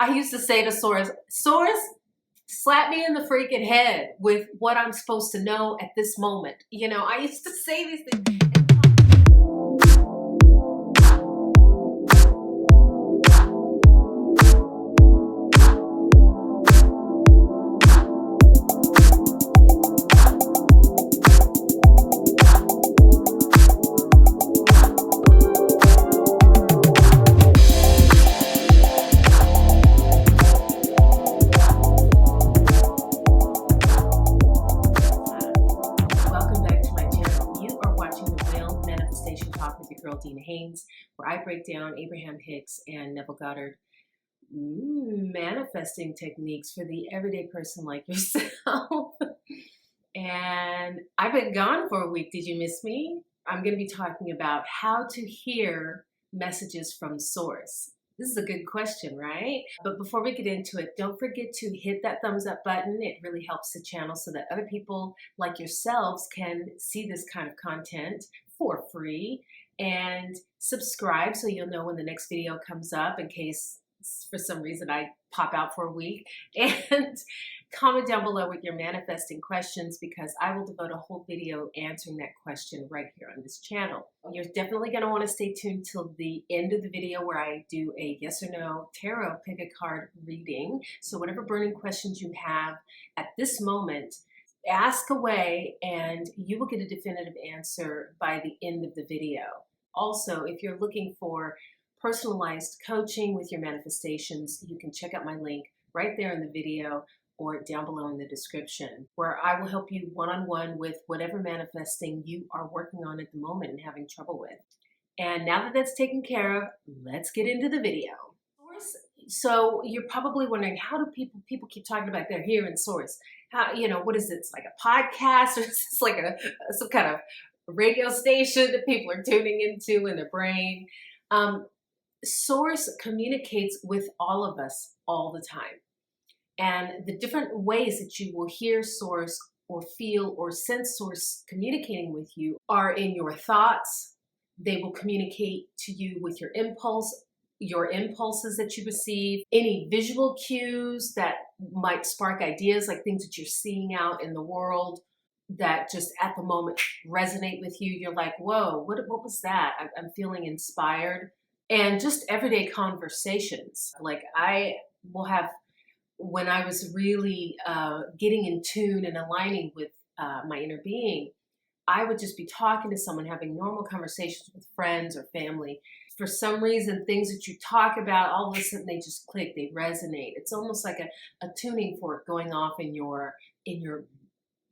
I used to say to Source, slap me in the freaking head with what I'm supposed to know at this moment. You know, I used to say these things. Dina Haynes, where I break down Abraham Hicks and Neville Goddard manifesting techniques for the everyday person like yourself. And I've been gone for a week. Did you miss me? I'm going to be talking about how to hear messages from source. This is a good question, right? But before we get into it, don't forget to hit that thumbs up button. It really helps the channel so that other people like yourselves can see this kind of content for free. And subscribe so you'll know when the next video comes up in case for some reason I pop out for a week. And comment down below with your manifesting questions because I will devote a whole video answering that question right here on this channel. You're definitely going to want to stay tuned till the end of the video where I do a yes or no tarot pick a card reading. So whatever burning questions you have at this moment, ask away and you will get a definitive answer by the end of the video. Also, if you're looking for personalized coaching with your manifestations, you can check out my link right there in the video or down below in the description, where I will help you one-on-one with whatever manifesting you are working on at the moment and having trouble with. And now that that's taken care of, let's get into the video. So you're probably wondering, how do people keep talking about they're here in source? How, you know, what is it? It's like a podcast, or is this like some kind of radio station that people are tuning into in their brain? Source communicates with all of us all the time. And the different ways that you will hear source or feel or sense source communicating with you are in your thoughts. They will communicate to you with your impulses that you receive, any visual cues that might spark ideas, like things that you're seeing out in the world that just at the moment resonate with you. You're like, whoa, what was that? I'm feeling inspired. And just everyday conversations. Like I will have, when I was really getting in tune and aligning with my inner being, I would just be talking to someone, having normal conversations with friends or family. For some reason, things that you talk about, all of a sudden they just click, they resonate. It's almost like a tuning fork going off in your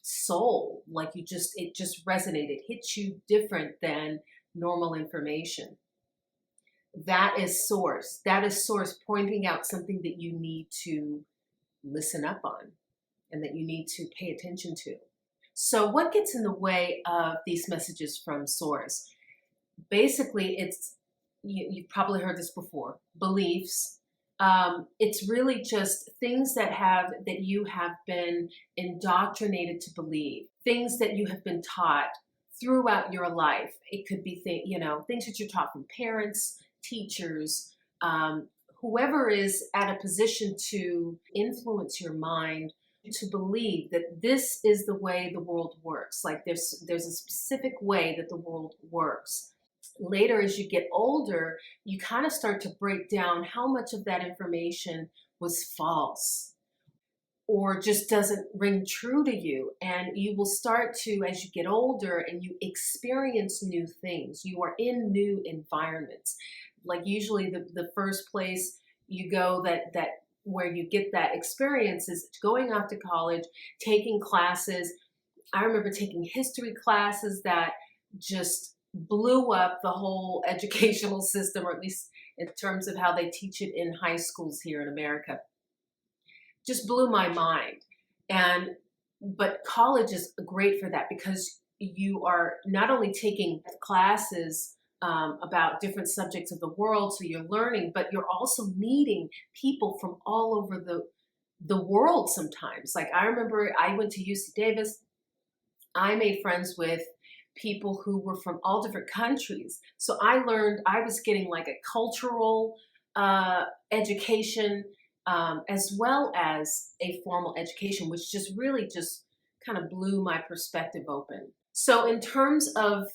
soul. Like it just resonated, hits you different than normal information. That is source. That is source pointing out something that you need to listen up on and that you need to pay attention to. So what gets in the way of these messages from source? Basically, it's, you've probably heard this before, beliefs. It's really just things that you have been indoctrinated to believe, things that you have been taught throughout your life. It could be things that you're taught from parents, teachers, whoever is at a position to influence your mind to believe that this is the way the world works. Like there's a specific way that the world works. Later, as you get older, you kind of start to break down how much of that information was false or just doesn't ring true to you. And you will start to, as you get older and you experience new things, you are in new environments. Like usually the first place you go that where you get that experience is going off to college, taking classes. I remember taking history classes that just blew up the whole educational system, or at least in terms of how they teach it in high schools here in America. Just blew my mind. But college is great for that because you are not only taking classes about different subjects of the world, so you're learning, but you're also meeting people from all over the world sometimes. Like I remember I went to UC Davis. I made friends with people who were from all different countries. So I learned, I was getting like a cultural education, as well as a formal education, which just really just kind of blew my perspective open. So in terms of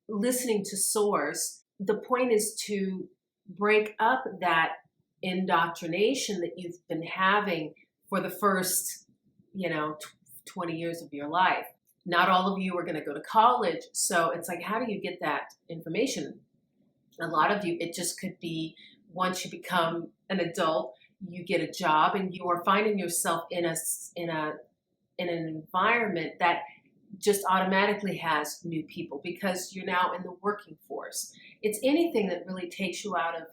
listening to source, the point is to break up that indoctrination that you've been having for the first, 20 years of your life. Not all of you are going to go to college. So it's like, how do you get that information? A lot of you, it just could be once you become an adult, you get a job and you are finding yourself in an environment that just automatically has new people because you're now in the working force. It's anything that really takes you out of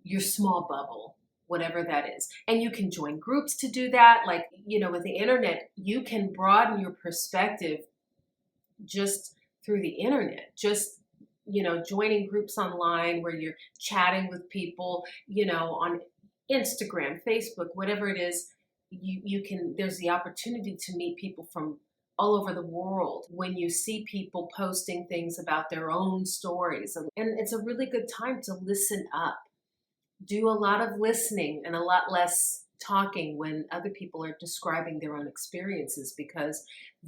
your small bubble, whatever that is. And you can join groups to do that. Like, with the internet, you can broaden your perspective just through the internet. Just, joining groups online where you're chatting with people, on Instagram, Facebook, whatever it is, you can, there's the opportunity to meet people from all over the world when you see people posting things about their own stories. And it's a really good time to listen up. Do a lot of listening and a lot less talking when other people are describing their own experiences, because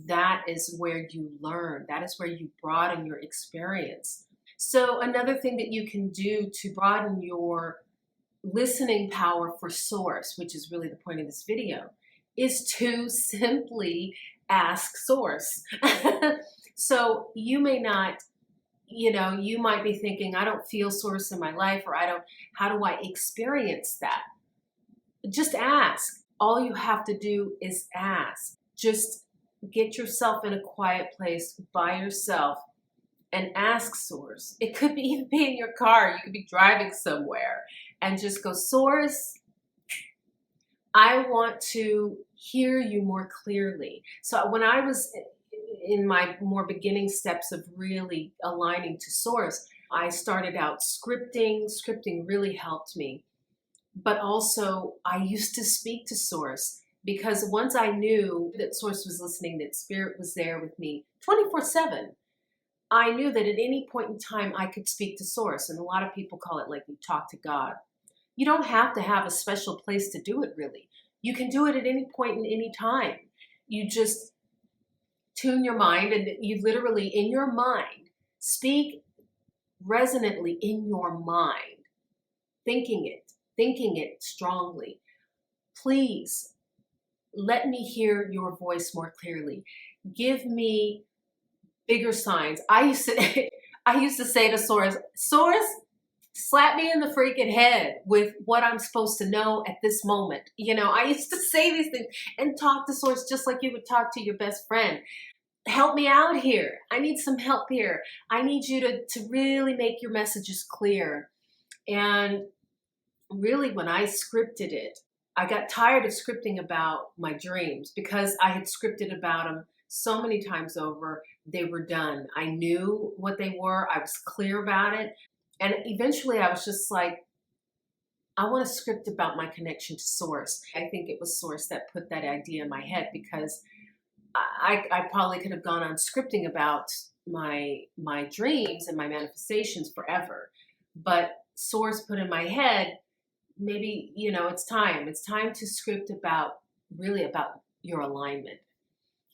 that is where you learn. That is where you broaden your experience. So another thing that you can do to broaden your listening power for source, which is really the point of this video, is to simply ask source. So you may not, you might be thinking, I don't feel source in my life, or how do I experience that? Just ask. All you have to do is ask. Just get yourself in a quiet place by yourself and ask source. It could even be in your car. You could be driving somewhere and just go, source, I want to hear you more clearly. So when I was in my more beginning steps of really aligning to source, I started out scripting. Scripting really helped me. But also I used to speak to source, because once I knew that source was listening, that spirit was there with me 24/7, I knew that at any point in time I could speak to source. And a lot of people call it like you talk to God. You don't have to have a special place to do it, really. You can do it at any point in any time. You just tune your mind, and you literally, in your mind, speak resonantly in your mind, thinking it strongly. Please let me hear your voice more clearly. Give me bigger signs. I used to say to source, slap me in the freaking head with what I'm supposed to know at this moment. I used to say these things and talk to source just like you would talk to your best friend. Help me out here. I need some help here. I need you to really make your messages clear. And really, when I scripted it, I got tired of scripting about my dreams, because I had scripted about them so many times over. They were done. I knew what they were. I was clear about it. And eventually I was just like, I want to script about my connection to source. I think it was source that put that idea in my head, because I probably could have gone on scripting about my dreams and my manifestations forever. But source put in my head, maybe, it's time to script about your alignment.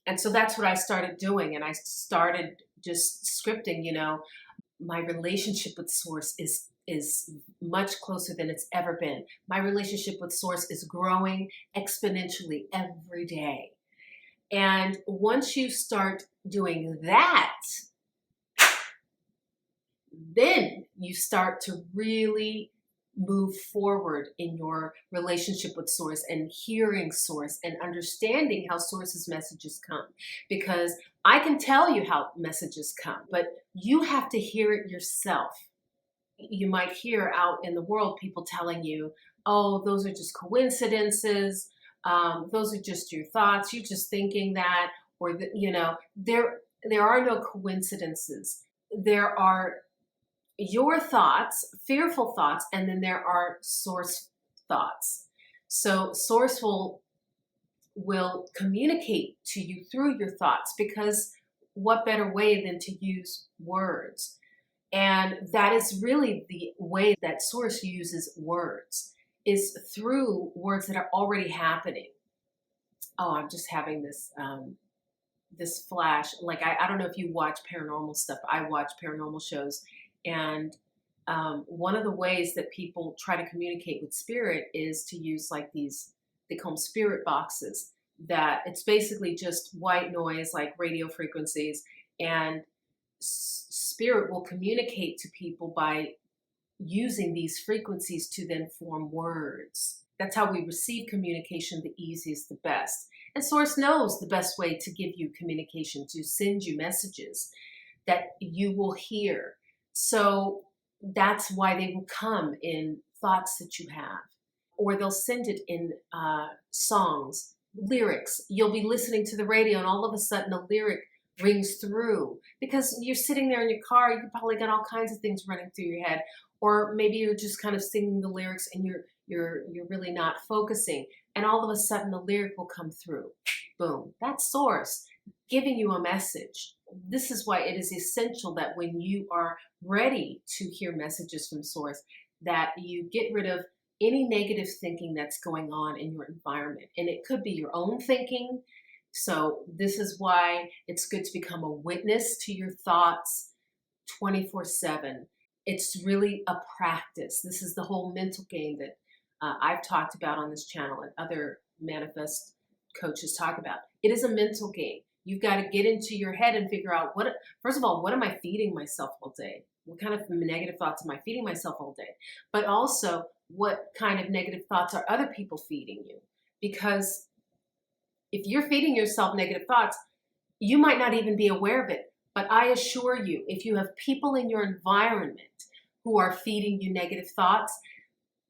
And so that's what I started doing. And I started just scripting, my relationship with source is much closer than it's ever been. My relationship with source is growing exponentially every day. And once you start doing that, then you start to really move forward in your relationship with source, and hearing source, and understanding how source's messages come. Because I can tell you how messages come, but you have to hear it yourself. You might hear out in the world people telling you, oh, those are just coincidences. Those are just your thoughts. You're just thinking that, or there are no coincidences. There are your thoughts, fearful thoughts, and then there are source thoughts. So source will communicate to you through your thoughts, because what better way than to use words? And that is really the way that source uses words. is through words that are already happening. Oh, I'm just having this flash. Like I don't know if you watch paranormal stuff. I watch paranormal shows, and one of the ways that people try to communicate with spirit is to use like these, they call them spirit boxes. That it's basically just white noise, like radio frequencies, and spirit will communicate to people by using these frequencies to then form words. That's how we receive communication the easiest, the best. And Source knows the best way to give you communication, to send you messages that you will hear. So that's why they will come in thoughts that you have, or they'll send it in songs, lyrics. You'll be listening to the radio and all of a sudden a lyric rings through because you're sitting there in your car. You probably got all kinds of things running through your head, or maybe you're just kind of singing the lyrics and you're really not focusing, and all of a sudden the lyric will come through. Boom, that's Source giving you a message. This is why it is essential that when you are ready to hear messages from Source, that you get rid of any negative thinking that's going on in your environment. And it could be your own thinking. So this is why it's good to become a witness to your thoughts 24/7. It's really a practice. This is the whole mental game that I've talked about on this channel and other manifest coaches talk about. It is a mental game. You've got to get into your head and figure out first of all, what am I feeding myself all day? What kind of negative thoughts am I feeding myself all day? But also, what kind of negative thoughts are other people feeding you? Because if you're feeding yourself negative thoughts, you might not even be aware of it. But I assure you, if you have people in your environment who are feeding you negative thoughts,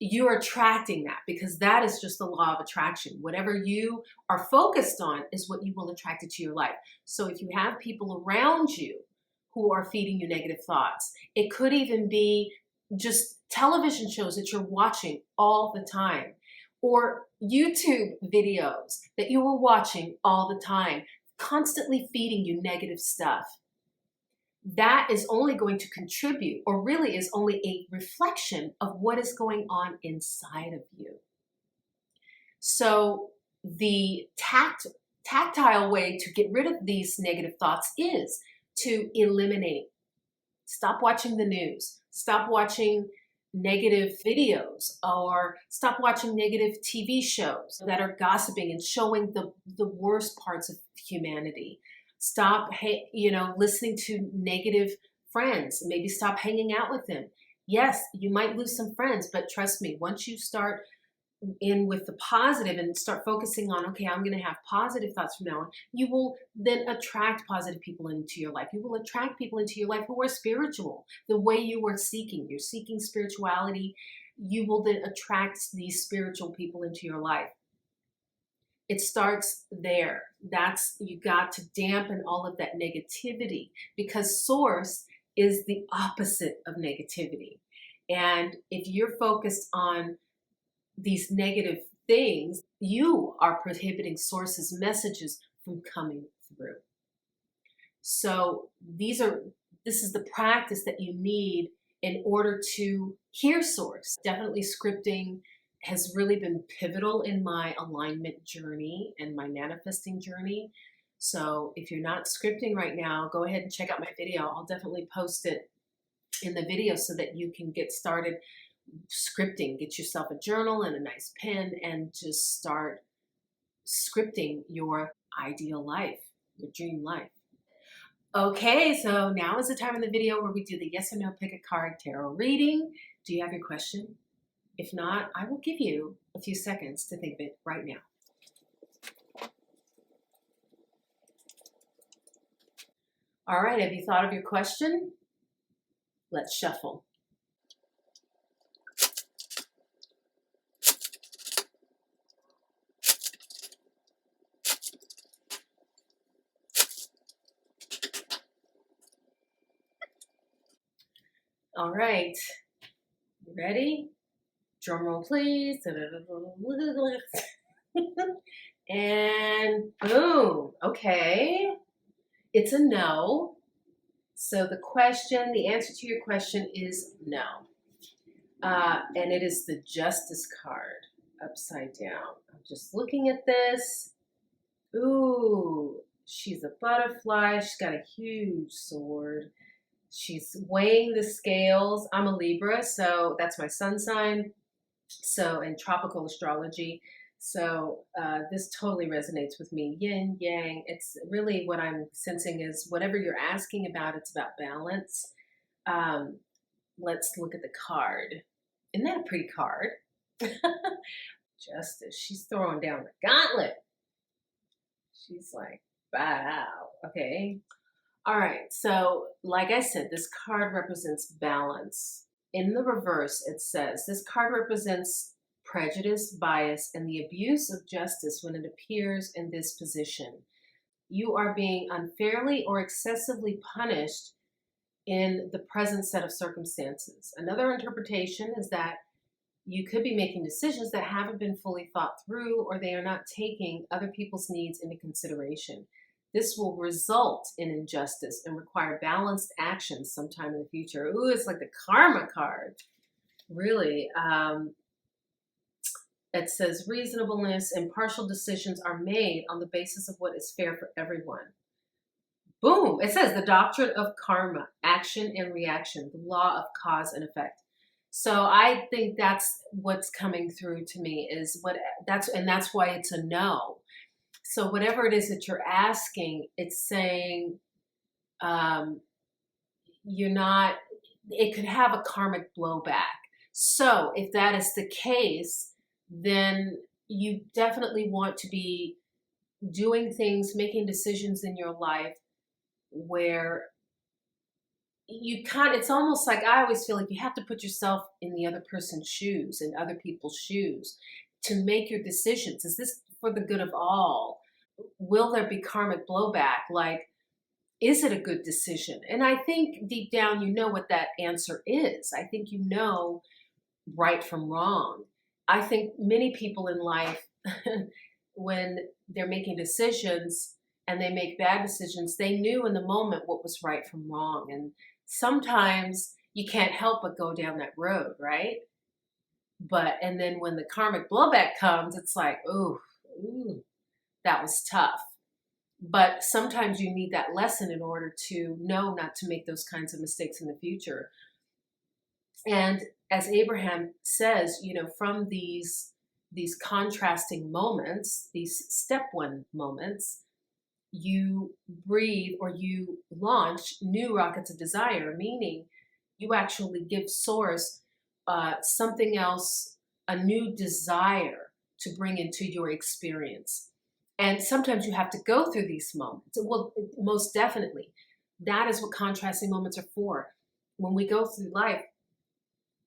you're attracting that, because that is just the law of attraction. Whatever you are focused on is what you will attract into your life. So if you have people around you who are feeding you negative thoughts, it could even be just television shows that you're watching all the time, or YouTube videos that you are watching all the time, constantly feeding you negative stuff. That is only going to contribute, or really is only a reflection of what is going on inside of you. So the tactile way to get rid of these negative thoughts is to eliminate. Stop watching the news. Stop watching negative videos, or stop watching negative TV shows that are gossiping and showing the worst parts of humanity. Stop, listening to negative friends. Maybe stop hanging out with them. Yes, you might lose some friends, but trust me, once you start in with the positive and start focusing on, okay, I'm going to have positive thoughts from now on, you will then attract positive people into your life. You will attract people into your life who are spiritual, the way you are seeking. You're seeking spirituality. You will then attract these spiritual people into your life. It starts there. You got to dampen all of that negativity, because Source is the opposite of negativity. And if you're focused on these negative things, you are prohibiting Source's messages from coming through. So this is the practice that you need in order to hear Source. Definitely scripting has really been pivotal in my alignment journey and my manifesting journey. So if you're not scripting right now, go ahead and check out my video. I'll definitely post it in the video so that you can get started scripting. Get yourself a journal and a nice pen and just start scripting your ideal life, your dream life. Okay, so now is the time in the video where we do the yes or no pick a card tarot reading. Do you have your question? If not, I will give you a few seconds to think of it right now. All right, have you thought of your question? Let's shuffle. All right, you ready? Drum roll, please. And boom. Okay. It's a no. So the answer to your question is no. And it is the Justice card upside down. I'm just looking at this. Ooh, she's a butterfly. She's got a huge sword. She's weighing the scales. I'm a Libra, so that's my sun sign. So in tropical astrology. So this totally resonates with me. Yin, yang. It's really what I'm sensing is whatever you're asking about, it's about balance. Let's look at the card. Isn't that a pretty card? Justice. She's throwing down the gauntlet. She's like, wow. Okay. All right. So, like I said, this card represents balance. In the reverse, it says this card represents prejudice, bias, and the abuse of justice when it appears in this position. You are being unfairly or excessively punished in the present set of circumstances. Another interpretation is that you could be making decisions that haven't been fully thought through, or they are not taking other people's needs into consideration. This will result in injustice and require balanced actions sometime in the future. Ooh, it's like the karma card. Really. It says reasonableness and partial decisions are made on the basis of what is fair for everyone. Boom. It says the doctrine of karma, action and reaction, the law of cause and effect. So I think that's what's coming through to me is that's why it's a no. So whatever it is that you're asking, it's saying you're not, it could have a karmic blowback. So if that is the case, then you definitely want to be doing things, making decisions in your life where it's almost like I always feel like you have to put yourself in the other person's shoes and other people's shoes to make your decisions. Is this for the good of all? Will there be karmic blowback? Like, is it a good decision? And I think deep down, you know what that answer is. I think you know right from wrong. I think many people in life, when they're making decisions and they make bad decisions, they knew in the moment what was right from wrong. And sometimes you can't help but go down that road, right? And then when the karmic blowback comes, it's like, ooh, that was tough. But sometimes you need that lesson in order to know not to make those kinds of mistakes in the future. And as Abraham says, from these contrasting moments, these step one moments, you breathe or you launch new rockets of desire, meaning you actually give source something else, a new desire to bring into your experience. And sometimes you have to go through these moments. Well, most definitely. That is what contrasting moments are for. When we go through life,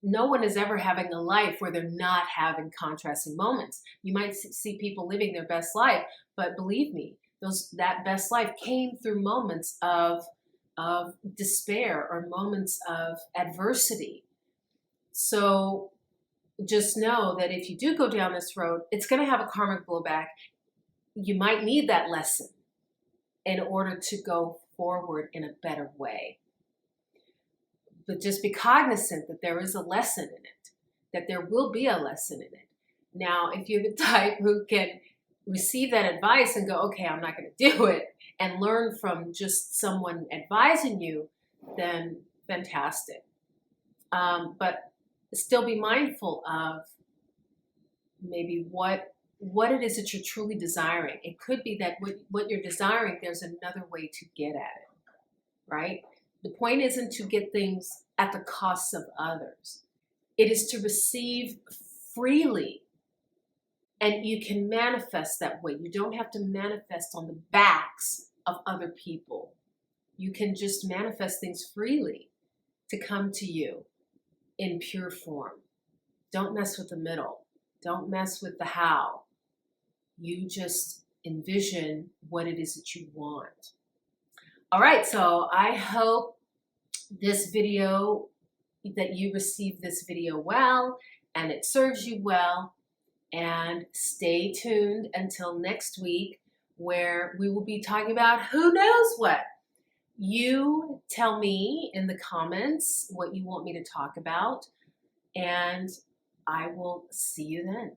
no one is ever having a life where they're not having contrasting moments. You might see people living their best life, but believe me, that best life came through moments of despair or moments of adversity. So just know that if you do go down this road, it's going to have a karmic blowback. You might need that lesson in order to go forward in a better way. But just be cognizant that there is a lesson in it, that there will be a lesson in it. Now, if you're the type who can receive that advice and go, okay, I'm not going to do it, and learn from just someone advising you, then fantastic. But still be mindful of maybe what it is that you're truly desiring. It could be that what you're desiring, there's another way to get at it, right? The point isn't to get things at the cost of others. It is to receive freely. And you can manifest that way. You don't have to manifest on the backs of other people. You can just manifest things freely to come to you in pure form. Don't mess with the middle. Don't mess with the how. You just envision what it is that you want. All right, so I hope this video, that you receive this video well and it serves you well. And stay tuned until next week, where we will be talking about who knows what. You tell me in the comments what you want me to talk about. And I will see you then.